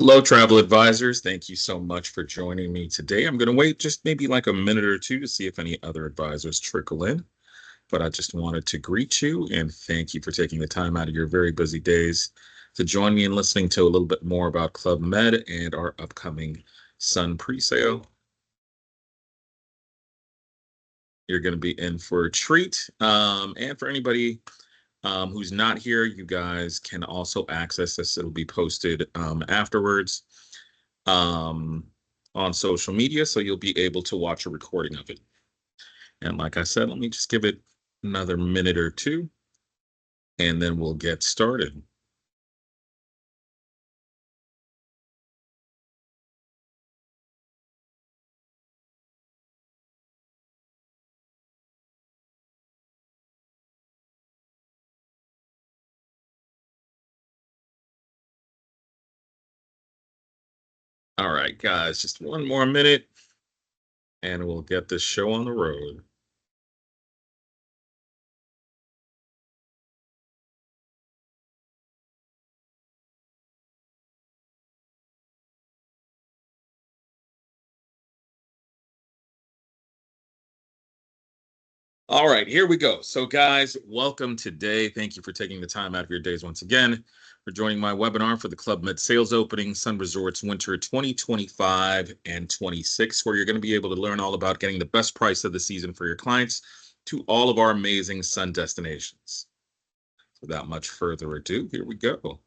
Hello, travel advisors. Thank you so much for joining me today. I'm going to wait just maybe like a minute or two to see if any other advisors trickle in, but I just wanted to greet you and thank you for taking the time out of your very busy days to join me in listening to a little bit more about Club Med and our upcoming Sun presale. You're going to be in for a treat. And for anybody who's not here, you guys can also access this. It'll be posted afterwards. On social media, so you'll be able to watch a recording of it. And like I said, let me just give it another minute or two, and then we'll get started. All right, guys, just one more minute, and we'll get this show on the road. All right, here we go. So, guys, welcome today. Thank you for taking the time out of your days once again for joining my webinar for the Club Med Sales Opening Sun Resorts Winter 2025 and 26, where you're going to be able to learn all about getting the best price of the season for your clients to all of our amazing sun destinations. Without much further ado, here we go.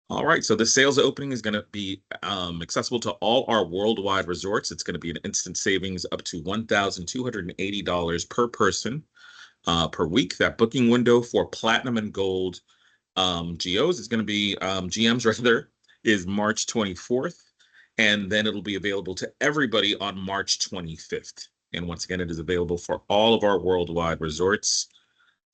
All right, so the sales opening is going to be accessible to all our worldwide resorts. It's going to be an instant savings up to $1,280 per person per week. That booking window for platinum and gold GOs is going to be GMs rather is March 24th, and then it'll be available to everybody on March 25th. And once again, it is available for all of our worldwide resorts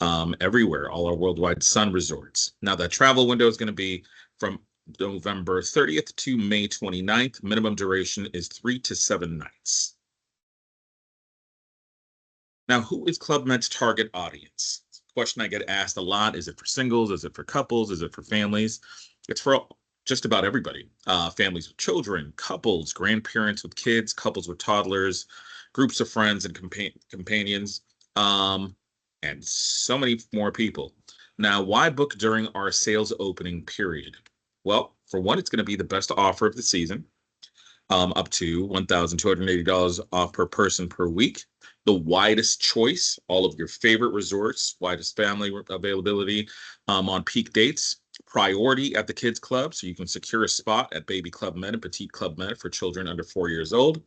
everywhere, all our worldwide sun resorts. Now, that travel window is going to be from November 30th to May 29th. Minimum duration is 3 to 7 nights. Now, who is Club Med's target audience? It's a question I get asked a lot. Is it for singles? Is it for couples? Is it for families? It's for just about everybody. Families with children, couples, grandparents with kids, couples with toddlers, groups of friends and companions. And so many more people. Now, why book during our sales opening period? Well, for one, it's going to be the best offer of the season, up to $1,280 off per person per week. The widest choice, all of your favorite resorts, widest family availability on peak dates, priority at the kids club, so you can secure a spot at Baby Club Med and Petite Club Med for children under 4 years old,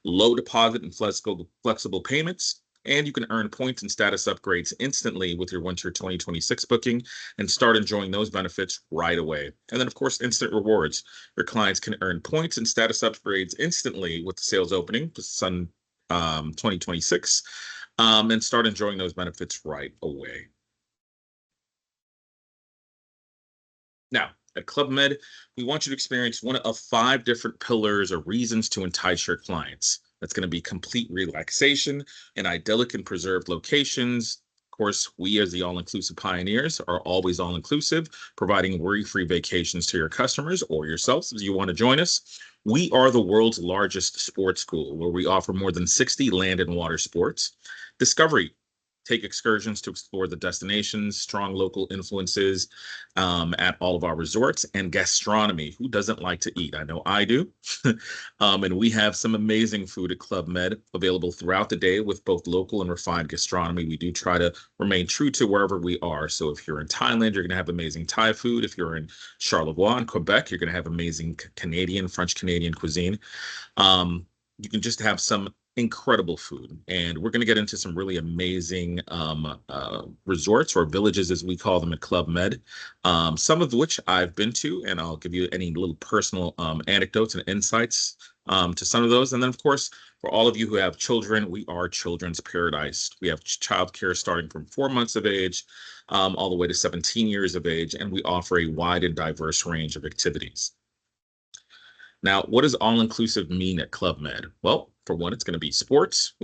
low deposit and flexible payments, and you can earn points and status upgrades instantly with your winter 2026 booking and start enjoying those benefits right away. And then, of course, instant rewards. Your clients can earn points and status upgrades instantly with the sales opening, the Sun 2026, and start enjoying those benefits right away. Now, at Club Med, we want you to experience one of 5 different pillars or reasons to entice your clients. That's going to be complete relaxation in idyllic and preserved locations. Of course, we as the all-inclusive pioneers are always all-inclusive, providing worry-free vacations to your customers or yourselves if you want to join us. We are the world's largest sports school, where we offer more than 60 land and water sports. Discovery. Take excursions to explore the destinations, strong local influences at all of our resorts, and gastronomy. Who doesn't like to eat? I know I do. And we have some amazing food at Club Med available throughout the day with both local and refined gastronomy. We do try to remain true to wherever we are. So if you're in Thailand, you're going to have amazing Thai food. If you're in Charlevoix in Quebec, you're going to have amazing Canadian, French Canadian cuisine. You can just have some incredible food, and we're going to get into some really amazing resorts or villages as we call them at Club Med, some of which I've been to, and I'll give you any little personal anecdotes and insights to some of those. And then, of course, for all of you who have children, we are children's paradise. We have childcare starting from 4 months of age all the way to 17 years of age, and we offer a wide and diverse range of activities. Now, what does all-inclusive mean at Club Med? Well, For one, it's going to be sports.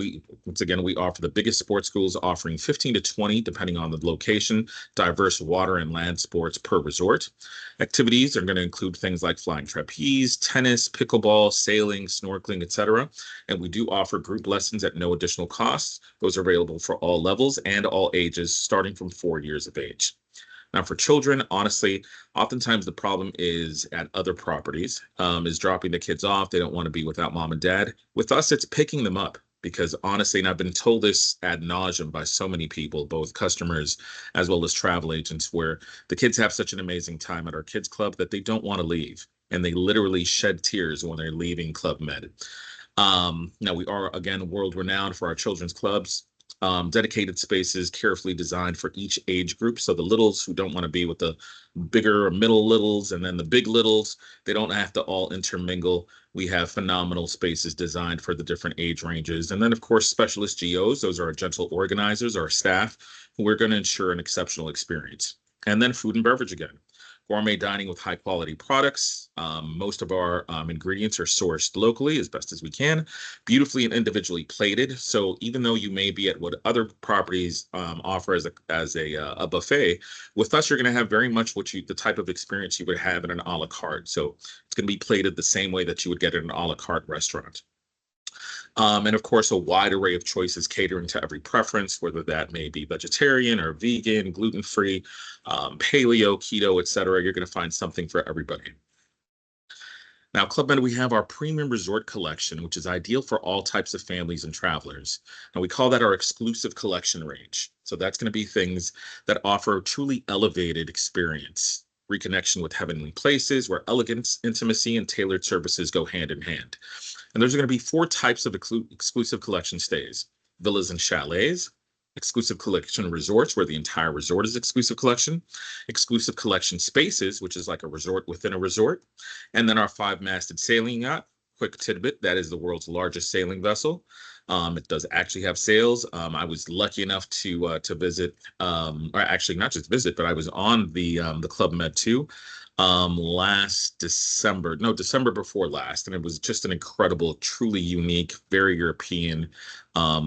Once again, we offer the biggest sports schools offering 15 to 20, depending on the location, diverse water and land sports per resort. Activities are going to include things like flying trapeze, tennis, pickleball, sailing, snorkeling, etc. And we do offer group lessons at no additional cost. Those are available for all levels and all ages, starting from 4 years of age. Now, for children, honestly, oftentimes the problem is at other properties, is dropping the kids off. They don't want to be without mom and dad. With us, it's picking them up because honestly, and I've been told this ad nauseum by so many people, both customers as well as travel agents, where the kids have such an amazing time at our kids club that they don't want to leave. And they literally shed tears when they're leaving Club Med. Now, we are, again, world renowned for our children's clubs. Dedicated spaces carefully designed for each age group. So the littles who don't want to be with the bigger or middle littles and then the big littles, they don't have to all intermingle. We have phenomenal spaces designed for the different age ranges. And then, of course, specialist GOs, those are our gentle organizers, our staff, who are going to ensure an exceptional experience. And then food and beverage again. Gourmet dining with high quality products. Most of our ingredients are sourced locally as best as we can, beautifully and individually plated. So even though you may be at what other properties offer as a buffet, with us you're going to have very much the type of experience you would have in an a la carte. So it's going to be plated the same way that you would get in an a la carte restaurant. And of course, a wide array of choices catering to every preference, whether that may be vegetarian or vegan, gluten-free, paleo, keto, etc. You're going to find something for everybody. Now, Club Med, we have our premium resort collection, which is ideal for all types of families and travelers. And we call that our exclusive collection range. So that's going to be things that offer a truly elevated experience, reconnection with heavenly places where elegance, intimacy, and tailored services go hand in hand. And there's going to be 4 types of exclusive collection stays: villas and chalets, exclusive collection resorts where the entire resort is exclusive collection, exclusive collection spaces, which is like a resort within a resort, and then our 5-masted sailing yacht. Quick tidbit, that is the world's largest sailing vessel. It does actually have sails. I was lucky enough to visit, or actually not just visit, but I was on the Club Med 2 last December, no, December before last. And it was just an incredible, truly unique, very European,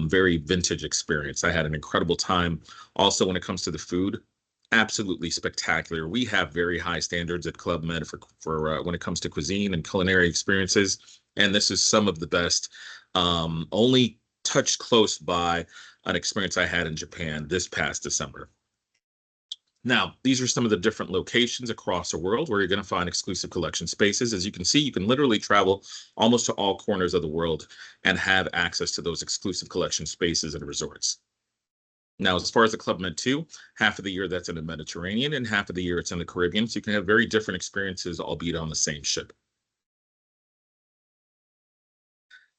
very vintage experience. I had an incredible time. Also, when it comes to the food, absolutely spectacular. We have very high standards at Club Med for when it comes to cuisine and culinary experiences. And this is some of the best, only touched close by an experience I had in Japan this past December. Now, these are some of the different locations across the world where you're going to find exclusive collection spaces. As you can see, you can literally travel almost to all corners of the world and have access to those exclusive collection spaces and resorts. Now, as far as the Club Med 2, half of the year that's in the Mediterranean and half of the year it's in the Caribbean. So you can have very different experiences, albeit on the same ship.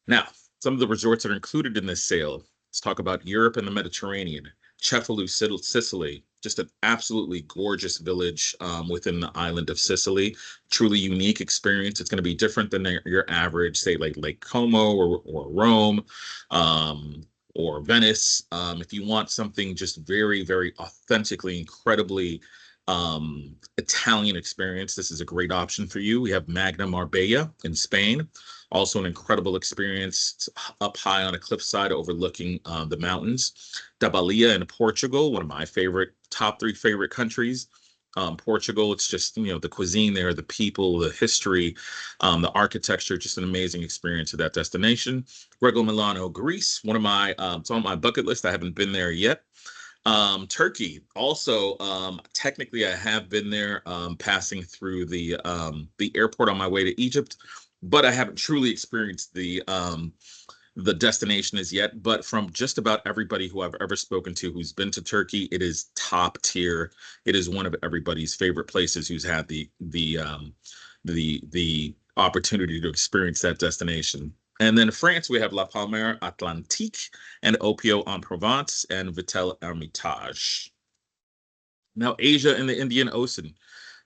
Now, some of the resorts that are included in this sale. Let's talk about Europe and the Mediterranean. Cefalù, Sicily, just an absolutely gorgeous village within the island of Sicily. Truly unique experience. It's going to be different than your average, say, like Lake Como or Rome or Venice. If you want something just very, very authentically, incredibly Italian experience, this is a great option for you. We have Magna Marbella in Spain. Also an incredible experience up high on a cliffside overlooking the mountains. Da Bahia in Portugal, one of my top 3 favorite countries. Portugal, it's just, the cuisine there, the people, the history, the architecture, just an amazing experience at that destination. Reggio Milano, Greece, it's on my bucket list. I haven't been there yet. Turkey, also, technically I have been there, passing through the airport on my way to Egypt, but I haven't truly experienced the destination as yet. But from just about everybody who I've ever spoken to who's been to Turkey, it is top tier. It is one of everybody's favorite places who's had the opportunity to experience that destination. And then in France, we have La Palmera Atlantique and Opio en Provence and Vitel Hermitage. Now, Asia and the Indian Ocean.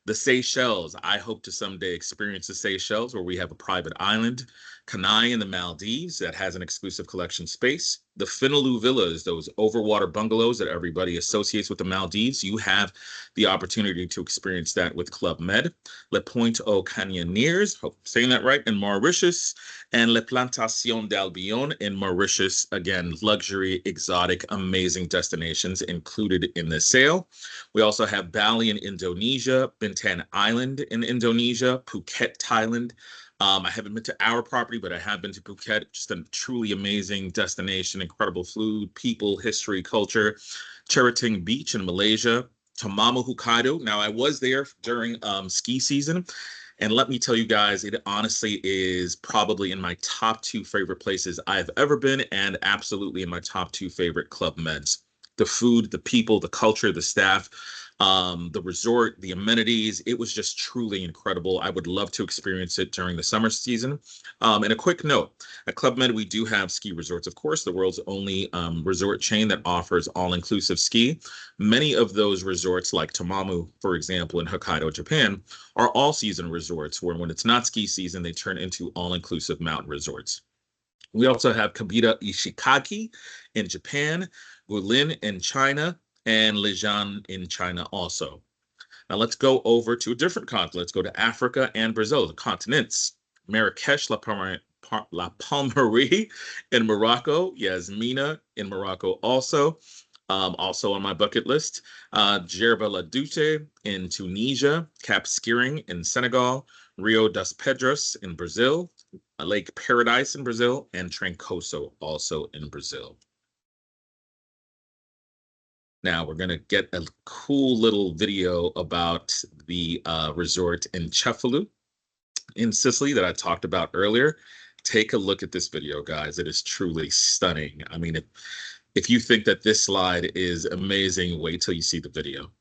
The Seychelles. I hope to someday experience the Seychelles, where we have a private island. Kenai in the Maldives that has an exclusive collection space. The Finaloo Villas, those overwater bungalows that everybody associates with the Maldives, you have the opportunity to experience that with Club Med. Le Point aux Canyoneers, hope I'm saying that right, in Mauritius, and Le Plantation d'Albion in Mauritius. Again, luxury, exotic, amazing destinations included in the sale. We also have Bali in Indonesia, Bintan Island in Indonesia, Phuket, Thailand. I haven't been to our property, but I have been to Phuket. Just a truly amazing destination, incredible food, people, history, culture. Cherating Beach in Malaysia, Tamamo, Hokkaido. Now, I was there during ski season, and let me tell you guys, it honestly is probably in my top two favorite places I've ever been, and absolutely in my top two favorite Club Meds. The food, the people, the culture, the staff, the resort, the amenities. It was just truly incredible. I would love to experience it during the summer season. And a quick note, at Club Med, we do have ski resorts, of course, the world's only resort chain that offers all-inclusive ski. Many of those resorts, like Tamamu, for example, in Hokkaido, Japan, are all-season resorts where when it's not ski season, they turn into all-inclusive mountain resorts. We also have Kabita Ishikaki in Japan, Guilin in China, and Lijian in China also. Now let's go over to a different continent. Let's go to Africa and Brazil, the continents. Marrakesh, La Palmerie in Morocco, Yasmina in Morocco also. Also on my bucket list, Djerba La Dute in Tunisia, Cap Skiring in Senegal, Rio das Pedras in Brazil, Lake Paradise in Brazil, and Trancoso also in Brazil. Now we're going to get a cool little video about the resort in Cefalù in Sicily that I talked about earlier. Take a look at this video, guys. It is truly stunning. I mean, if you think that this slide is amazing, wait till you see the video.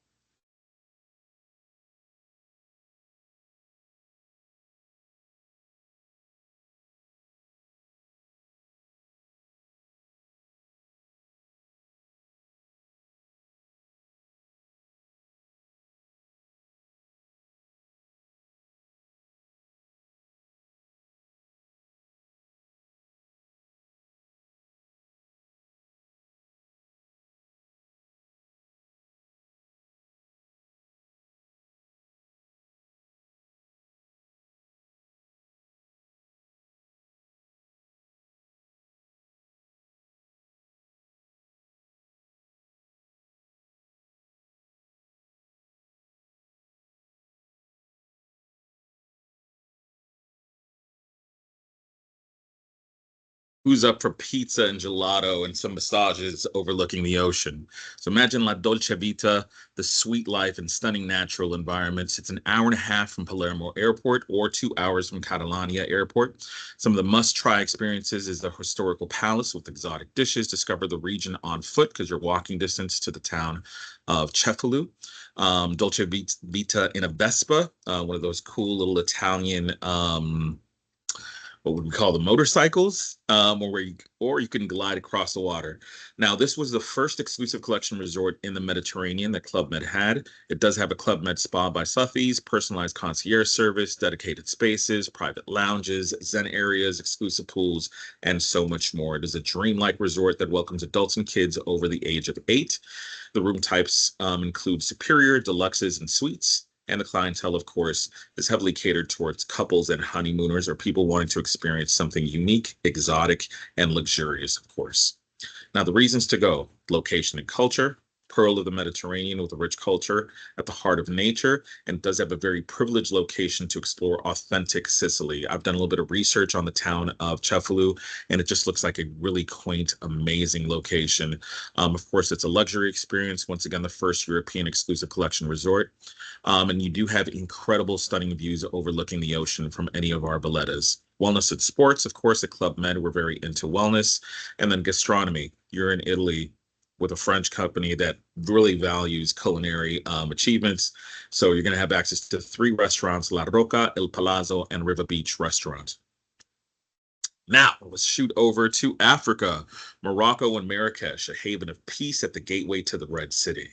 Who's up for pizza and gelato and some massages overlooking the ocean? So imagine La Dolce Vita, the sweet life and stunning natural environments. It's an hour and a half from Palermo Airport or 2 hours from Catalonia Airport. Some of the must-try experiences is the historical palace with exotic dishes. Discover the region on foot because you're walking distance to the town of Cefalù. Dolce Vita in a Vespa, one of those cool little Italian what would we call the motorcycles, or you can glide across the water. Now, this was the first exclusive collection resort in the Mediterranean that Club Med had. It does have a Club Med spa by Suffies, personalized concierge service, dedicated spaces, private lounges, zen areas, exclusive pools, and so much more. It is a dreamlike resort that welcomes adults and kids over the age of 8. The room types include superior, deluxes, and suites. And the clientele, of course, is heavily catered towards couples and honeymooners or people wanting to experience something unique, exotic, and luxurious, of course. Now, the reasons to go: location and culture, pearl of the Mediterranean with a rich culture at the heart of nature, and does have a very privileged location to explore authentic Sicily. I've done a little bit of research on the town of Cefalù, and it just looks like a really quaint, amazing location. Of course, it's a luxury experience. Once again, the first European exclusive collection resort. And you do have incredible, stunning views overlooking the ocean from any of our ballettas. Wellness and sports, of course, at Club Med, we're very into wellness. And then gastronomy. You're in Italy with a French company that really values culinary achievements. So you're going to have access to 3 restaurants: La Roca, El Palazzo, and River Beach Restaurant. Now, let's shoot over to Africa, Morocco and Marrakesh, a haven of peace at the gateway to the Red City.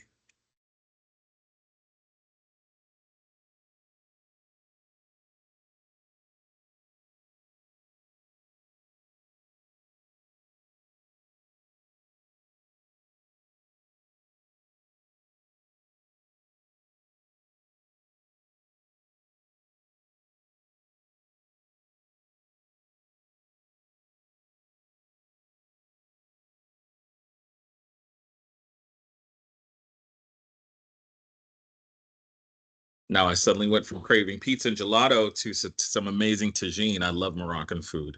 Now I suddenly went from craving pizza and gelato to some amazing tagine. I love Moroccan food.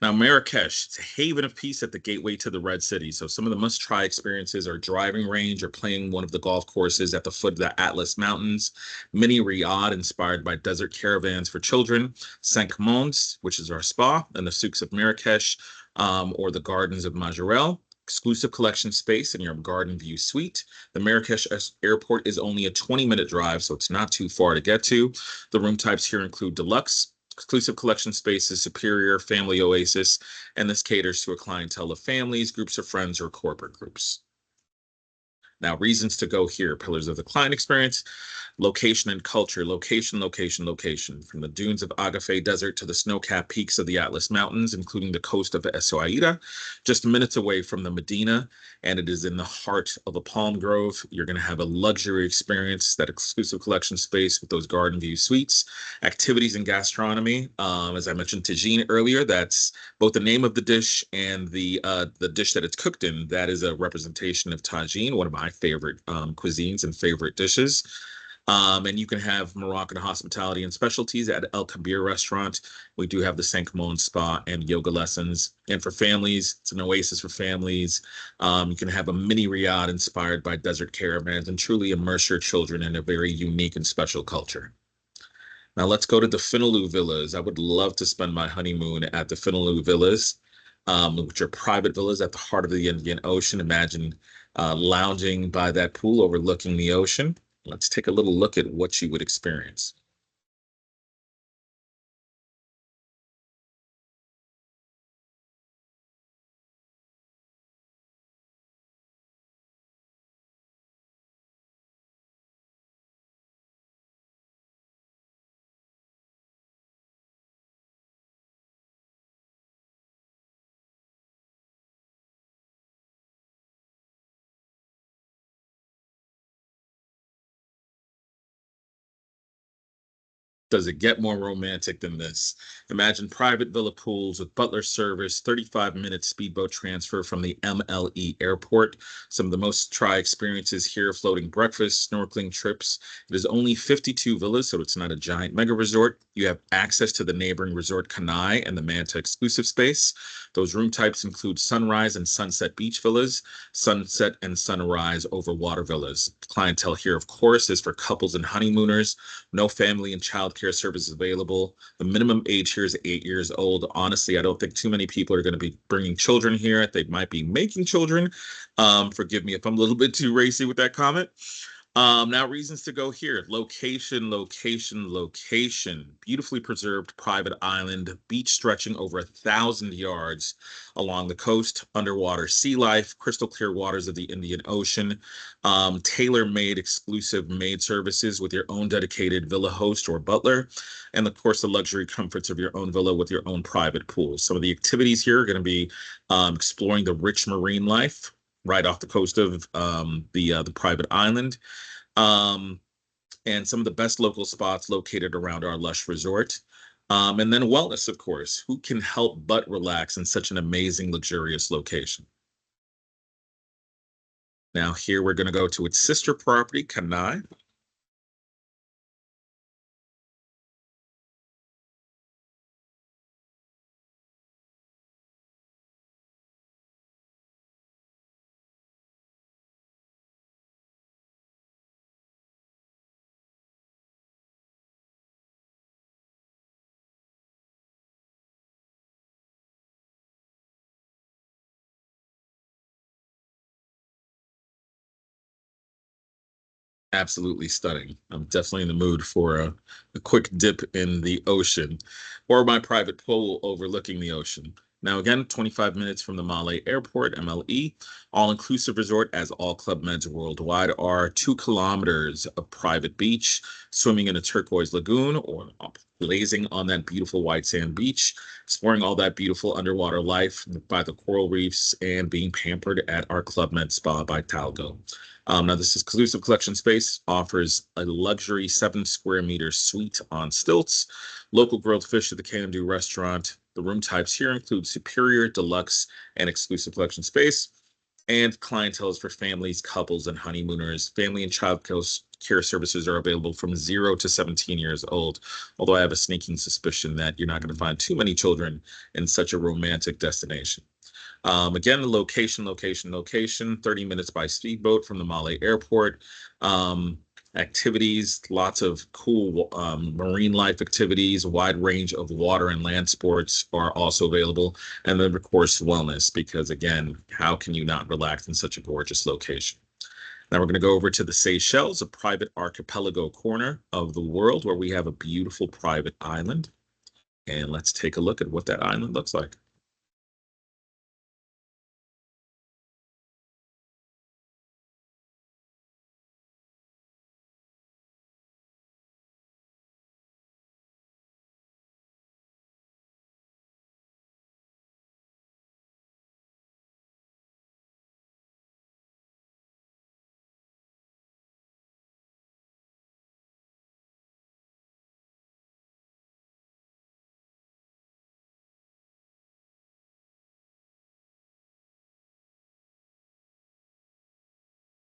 Now Marrakesh, it's a haven of peace at the gateway to the Red City. So some of the must-try experiences are driving range or playing one of the golf courses at the foot of the Atlas Mountains, mini Riyadh inspired by desert caravans for children, Cinq Mondes, which is our spa, and the souks of Marrakesh, or the gardens of Majorelle. Exclusive collection space in your garden view suite. The Marrakesh airport is only a 20-minute drive, so it's not too far to get to. The room types here include deluxe, exclusive collection spaces, superior, family oasis, and this caters to a clientele of families, groups of friends, or corporate groups. Now, reasons to go here, pillars of the client experience, location and culture, location, location, location. From the dunes of Agafay Desert to the snow-capped peaks of the Atlas Mountains, including the coast of Essaouira, just minutes away from the Medina, and it is in the heart of a palm grove. You're going to have a luxury experience, that exclusive collection space with those garden view suites, activities and gastronomy. As I mentioned tagine earlier, that's both the name of the dish and the dish that it's cooked in. That is a representation of tagine, one of my favorite cuisines and favorite dishes. And you can have Moroccan hospitality and specialties at El Kabir restaurant. We do have the Cinq Mondes spa and yoga lessons. And for families, it's an oasis for families. You can have a mini Riyadh inspired by desert caravans and truly immerse your children in a very unique and special culture. Now let's go to the Finaloo Villas. I would love to spend my honeymoon at the Finaloo Villas, which are private villas at the heart of the Indian Ocean. Imagine lounging by that pool overlooking the ocean. Let's take a little look at what you would experience. Does it get more romantic than this? Imagine private villa pools with butler service, 35-minute speedboat transfer from the MLE airport. Some of the most try experiences here, floating breakfast, snorkeling trips. It is only 52 villas, so it's not a giant mega resort. You have access to the neighboring resort Kanai and the Manta exclusive space. Those room types include sunrise and sunset beach villas, sunset and sunrise over water villas. Clientele here, of course, is for couples and honeymooners. No family and childcare services available. The minimum age here is 8 years old. Honestly, I don't think too many people are going to be bringing children here. They might be making children. Forgive me if I'm a little bit too racy with that comment. Now, reasons to go here. Location, location, location. Beautifully preserved private island, beach stretching over 1,000 yards along the coast, underwater sea life, crystal clear waters of the Indian Ocean, tailor-made exclusive maid services with your own dedicated villa host or butler, and of course, the luxury comforts of your own villa with your own private pool. Some of the activities here are going to be exploring the rich marine life right off the coast of the private island. Um, and some of the best local spots located around our lush resort. And then wellness, of course. Who can help but relax in such an amazing, luxurious location? Now, here we're going to go to its sister property, Kanai. Absolutely stunning. I'm definitely in the mood for a quick dip in the ocean or my private pool overlooking the ocean. Now, again, 25 minutes from the Male Airport, MLE, all-inclusive resort, as all Club Meds worldwide are, 2 kilometers of private beach, swimming in a turquoise lagoon or blazing on that beautiful white sand beach, exploring all that beautiful underwater life by the coral reefs and being pampered at our Club Med Spa by Talgo. Now, this exclusive collection space offers a luxury 7 square meter suite on stilts, local grilled fish at the Can Do restaurant. The room types here include superior, deluxe, and exclusive collection space. And clientele is for families, couples, and honeymooners. Family and care services are available from 0 to 17 years old. Although I have a sneaking suspicion that you're not going to find too many children in such a romantic destination. Again, the location, 30 minutes by speedboat from the Male airport. Um, Activities, lots of cool marine life activities, a wide range of water and land sports are also available. And then, of course, wellness, because again, how can you not relax in such a gorgeous location? Now we're going to go over to the Seychelles, a private archipelago corner of the world where we have a beautiful private island. And let's take a look at what that island looks like.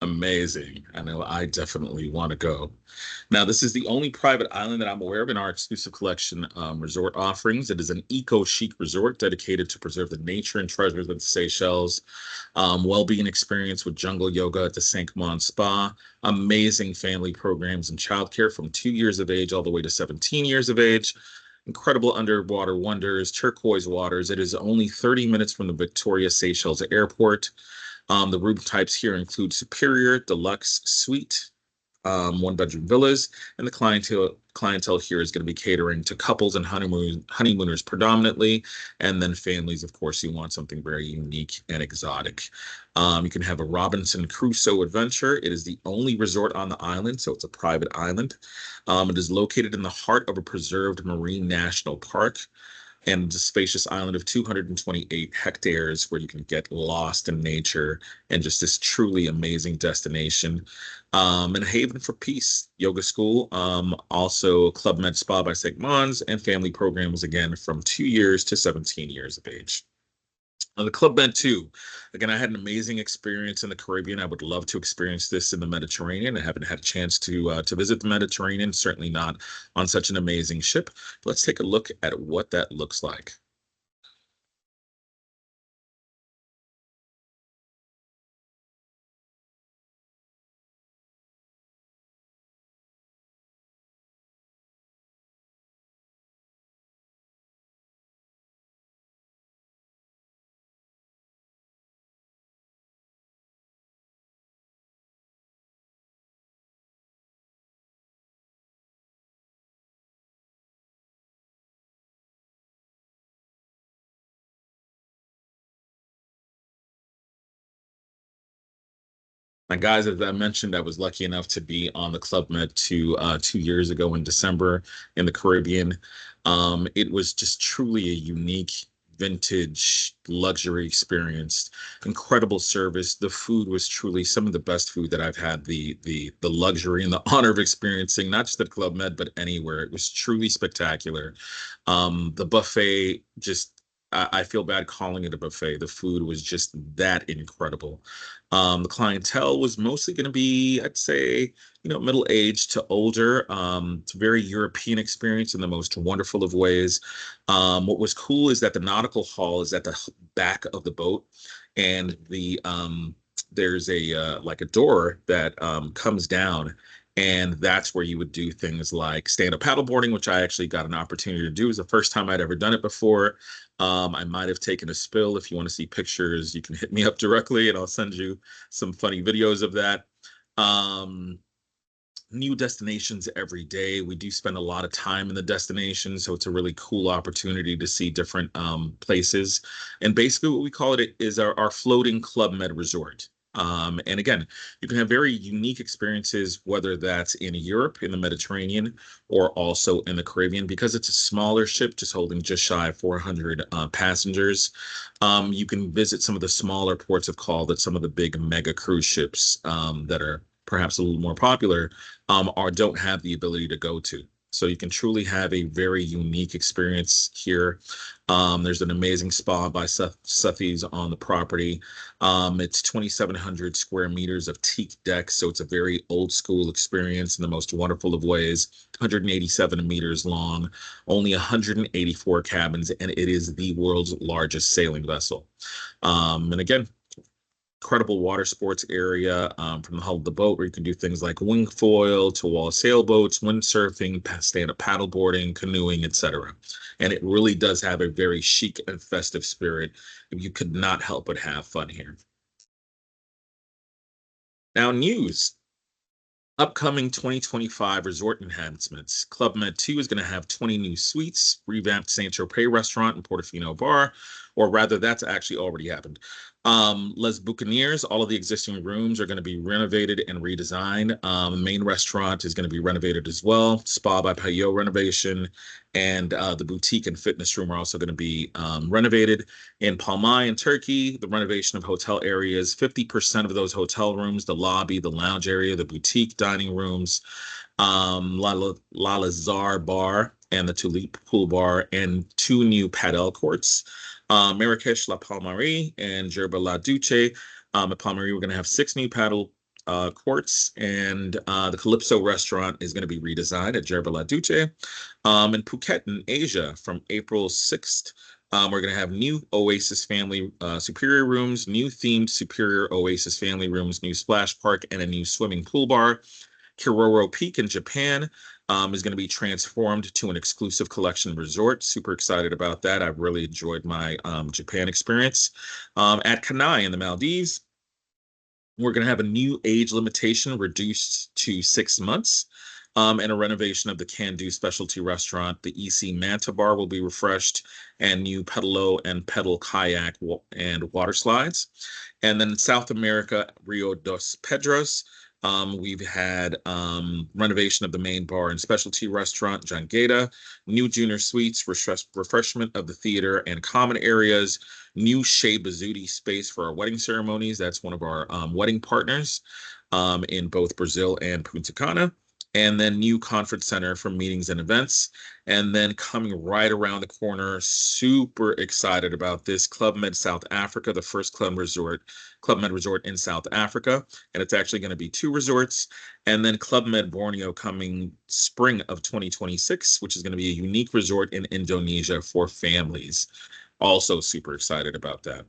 Amazing. I know I definitely want to go. Now, this is the only private island that I'm aware of in our exclusive collection resort offerings. It is an eco-chic resort dedicated to preserve the nature and treasures of the Seychelles. Well-being experience with jungle yoga at the Cinq Mons Spa. Amazing family programs and childcare from 2 years of age all the way to 17 years of age. Incredible underwater wonders, turquoise waters. It is only 30 minutes from the Victoria Seychelles Airport. The room types here include superior, deluxe, suite, one-bedroom villas, and the clientele here is going to be catering to couples and honeymooners predominantly, and then families, of course, who want something very unique and exotic. You can have a Robinson Crusoe adventure. It is the only resort on the island, so it's a private island. It is located in the heart of a preserved marine national park and a spacious island of 228 hectares where you can get lost in nature and just this truly amazing destination. And a haven for peace, yoga school, also Club Med Spa by St. Mons, and family programs again from 2 years to 17 years of age. The Club Med 2, again, I had an amazing experience in the Caribbean. I would love to experience this in the Mediterranean. I haven't had a chance to visit the Mediterranean, certainly not on such an amazing ship. Let's take a look at what that looks like. My guys, as I mentioned, I was lucky enough to be on the Club Med 2 years ago in December in the Caribbean. It was just truly a unique vintage luxury experience. Incredible service. The food was truly some of the best food that I've had the luxury and the honor of experiencing, not just at Club Med, but anywhere. It was truly spectacular. The buffet just I feel bad calling it a buffet. The food was just that incredible. The clientele was mostly going to be, I'd say, middle aged to older. It's a very European experience in the most wonderful of ways. What was cool is that the nautical hall is at the back of the boat, and there's a like a door that comes down, and that's where you would do things like stand-up paddleboarding, which I actually got an opportunity to do. It was the first time I'd ever done it before. I might have taken a spill. If you want to see pictures, you can hit me up directly and I'll send you some funny videos of that. Um, New destinations every day. We do spend a lot of time in the destination, so it's a really cool opportunity to see different places. And basically, what we call it is our floating Club Med resort. And again, you can have very unique experiences, whether that's in Europe, in the Mediterranean, or also in the Caribbean, because it's a smaller ship, just holding just shy of 400 passengers. You can visit some of the smaller ports of call that some of the big mega cruise ships that are perhaps a little more popular or don't have the ability to go to. So you can truly have a very unique experience here. There's an amazing spa by Suthies on the property. It's 2,700 square meters of teak deck, so it's a very old school experience in the most wonderful of ways. 187 meters long, only 184 cabins, and it is the world's largest sailing vessel. And again, incredible water sports area from the hull of the boat where you can do things like wing foil, to wall sailboats, windsurfing, stand-up paddleboarding, canoeing, etc. And it really does have a very chic and festive spirit. You could not help but have fun here. Now, news. Upcoming 2025 resort enhancements. Club Med 2 is going to have 20 new suites, revamped Saint Tropez restaurant and Portofino bar, or rather, that's actually already happened. Les Buccaneers, all of the existing rooms are going to be renovated and redesigned. Main restaurant is going to be renovated as well. Spa by Payot renovation, and the boutique and fitness room are also going to be renovated. In Palmai in Turkey, the renovation of hotel areas, 50% of those hotel rooms, the lobby, the lounge area, the boutique dining rooms, La Lazare bar and the Tulip pool bar, and 2 new padel courts. Marrakesh La Palmerie and Gerba La Duce. At Palmerie, we're going to have 6 new paddle courts, and the Calypso restaurant is going to be redesigned at Gerba La Duce. In Phuket in Asia, from April 6th, we're going to have new Oasis family superior rooms, new themed superior Oasis family rooms, new splash park, and a new swimming pool bar. Kiroro Peak in Japan is going to be transformed to an exclusive collection resort. Super excited about that. I've really enjoyed my Japan experience. At Kanai in the Maldives, we're going to have a new age limitation reduced to 6 months. And a renovation of the Can-Do specialty restaurant. The EC Manta Bar will be refreshed, and new pedalo and pedal kayak and water slides. And then in South America, Rio dos Pedros, we've had renovation of the main bar and specialty restaurant, Jangada, new junior suites, refreshment of the theater and common areas, new Shea Bazzuti space for our wedding ceremonies. That's one of our wedding partners in both Brazil and Punta Cana. And then new conference center for meetings and events. And then coming right around the corner, super excited about this, Club Med South Africa, the first Club Med resort in South Africa. And it's actually going to be 2 resorts. And then Club Med Borneo coming spring of 2026, which is going to be a unique resort in Indonesia for families. Also super excited about that.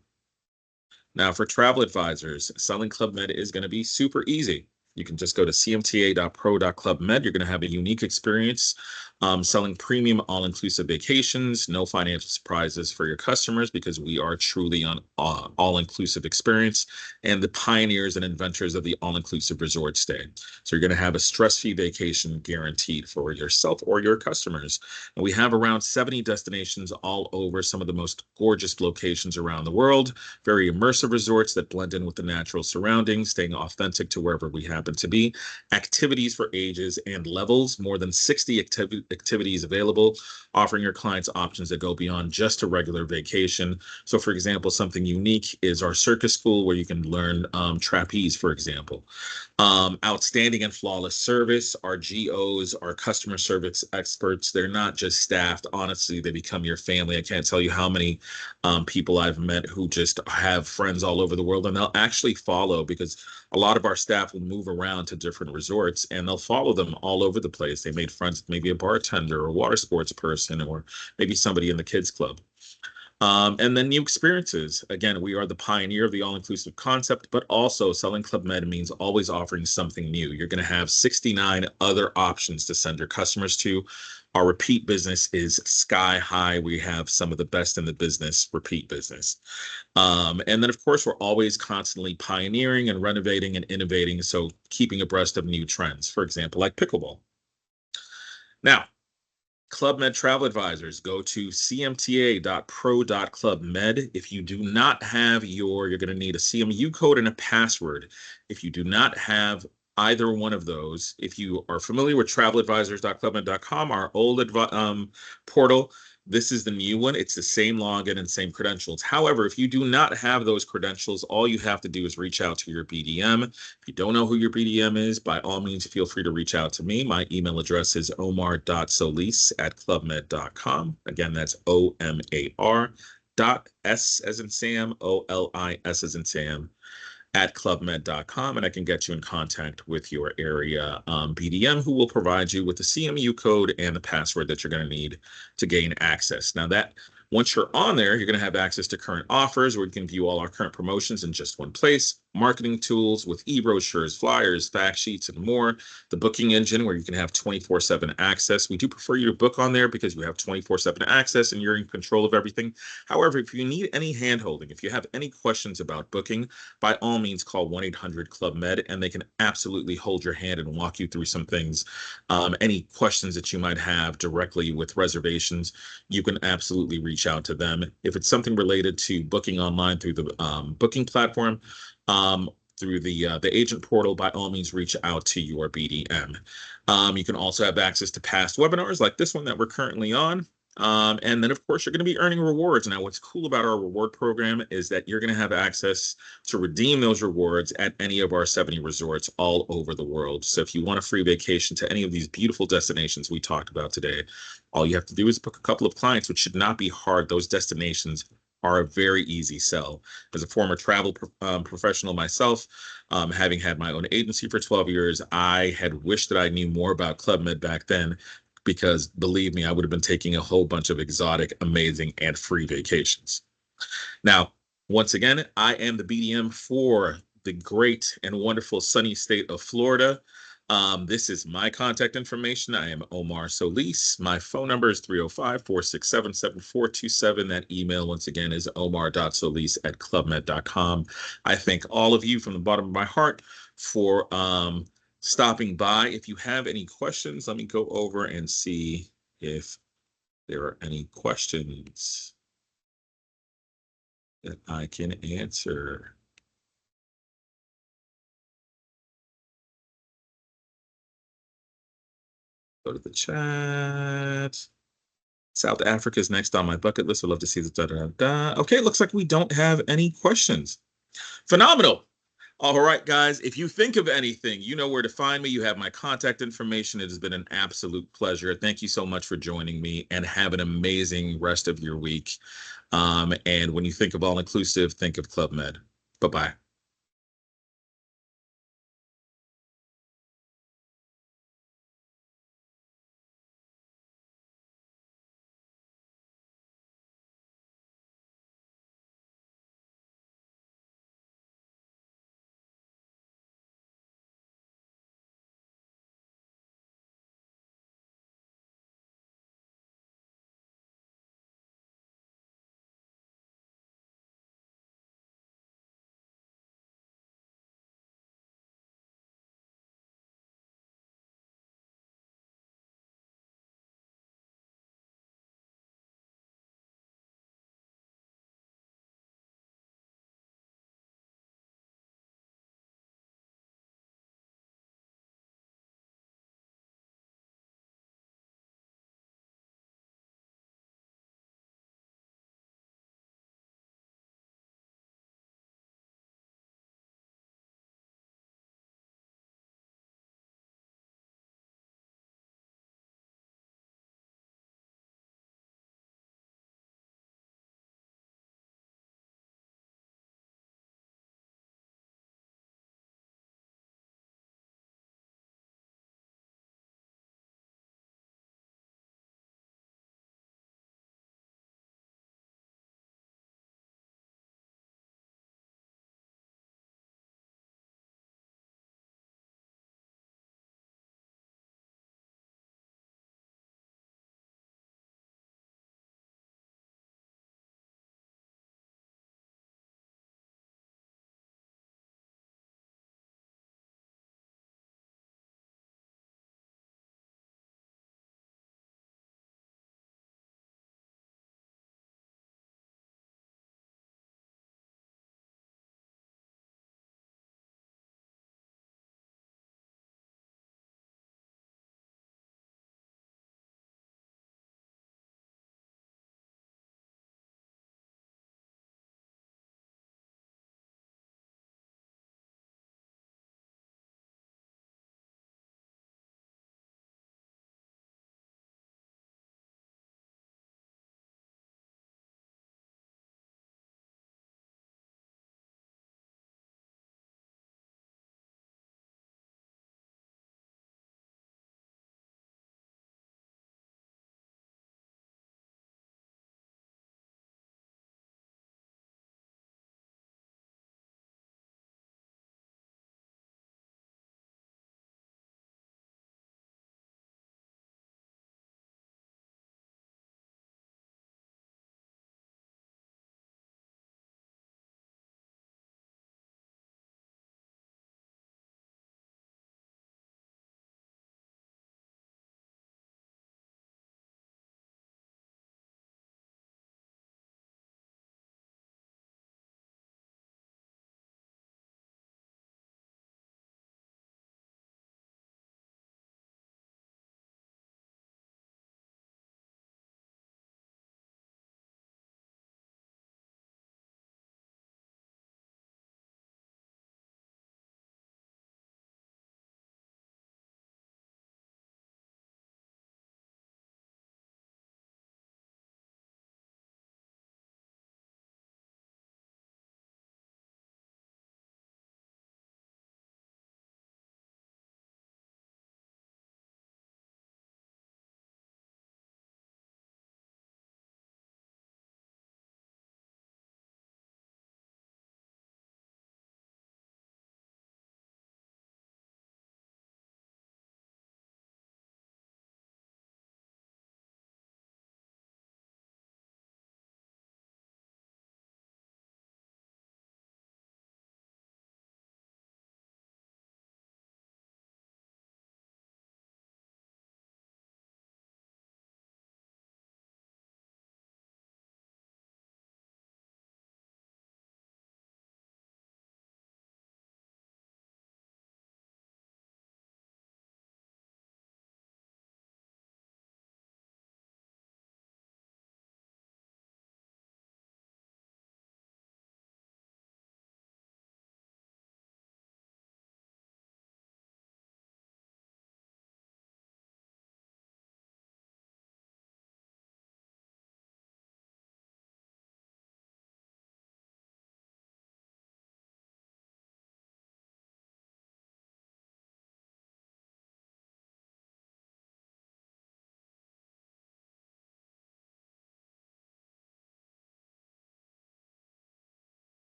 Now, for travel advisors, selling Club Med is going to be super easy. You can just go to cmta.pro.clubmed. You're going to have a unique experience selling premium all-inclusive vacations, no financial surprises for your customers, because we are truly on all-inclusive experience and the pioneers and inventors of the all-inclusive resort stay. So you're going to have a stress-free vacation guaranteed for yourself or your customers. And we have around 70 destinations all over, some of the most gorgeous locations around the world, very immersive resorts that blend in with the natural surroundings, staying authentic to wherever we happen to be. Activities for ages and levels, more than 60 activities available, offering your clients options that go beyond just a regular vacation. So, for example, something unique is our circus school where you can learn trapeze, for example. Outstanding and flawless service. Our GOs, our customer service experts, they're not just staffed. Honestly, they become your family. I can't tell you how many people I've met who just have friends all over the world, and they'll actually follow, because a lot of our staff will move around to different resorts and they'll follow them all over the place. They made friends with maybe a bartender or a water sports person, or maybe somebody in the kids club. And then new experiences. Again, we are the pioneer of the all-inclusive concept, but also selling Club Med means always offering something new. You're going to have 69 other options to send your customers to. Our repeat business is sky high. We have some of the best in the business, repeat business. And then, of course, we're always constantly pioneering and renovating and innovating, so keeping abreast of new trends, for example, like pickleball. Now, Club Med travel advisors, go to cmta.pro.clubmed. If you do not have you're going to need a CMU code and a password. If you do not have either one of those, if you are familiar with traveladvisors.clubmed.com, our old portal, This is the new one. It's the same login and same credentials. However, if you do not have those credentials, all you have to do is reach out to your BDM. If you don't know who your BDM is, by all means, feel free to reach out to me. My email address is omar.solis@clubmed.com. Again, that's OMAR dot S as in Sam, OLIS as in Sam, at clubmed.com, and I can get you in contact with your area BDM, who will provide you with the CMU code and the password that you're going to need to gain access. Now that once you're on there, you're going to have access to current offers where you can view all our current promotions in just one place, marketing tools with e-brochures, flyers, fact sheets, and more, the booking engine where you can have 24/7 access. We do prefer you to book on there because you have 24/7 access and you're in control of everything. However, if you need any handholding, if you have any questions about booking, by all means call 1-800-CLUB-MED, and they can absolutely hold your hand and walk you through some things. Any questions that you might have directly with reservations, you can absolutely reach out to them. If it's something related to booking online through the booking platform, through the agent portal, by all means reach out to your BDM. You can also have access to past webinars like this one that we're currently on. And then, of course, you're going to be earning rewards. Now, what's cool about our reward program is that you're going to have access to redeem those rewards at any of our 70 resorts all over the world. So if you want a free vacation to any of these beautiful destinations we talked about today, all you have to do is book a couple of clients, which should not be hard. Those destinations are a very easy sell. As a former travel professional myself, having had my own agency for 12 years, I had wished that I knew more about Club Med back then, because believe me, I would have been taking a whole bunch of exotic, amazing, and free vacations. Now, once again, I am the BDM for the great and wonderful sunny state of Florida. This is my contact information. I am Omar Solis. My phone number is 305-467-7427. That email, once again, is omar.solis@clubmed.com. I thank all of you from the bottom of my heart for stopping by. If you have any questions, let me go over and see if there are any questions that I can answer. Go to the chat. South Africa is next on my bucket list. I'd love to see the Okay, it looks like we don't have any questions. Phenomenal. All right, guys, if you think of anything, you know where to find me. You have my contact information. It has been an absolute pleasure. Thank you so much for joining me, and have an amazing rest of your week. And when you think of all-inclusive, think of Club Med. Bye-bye.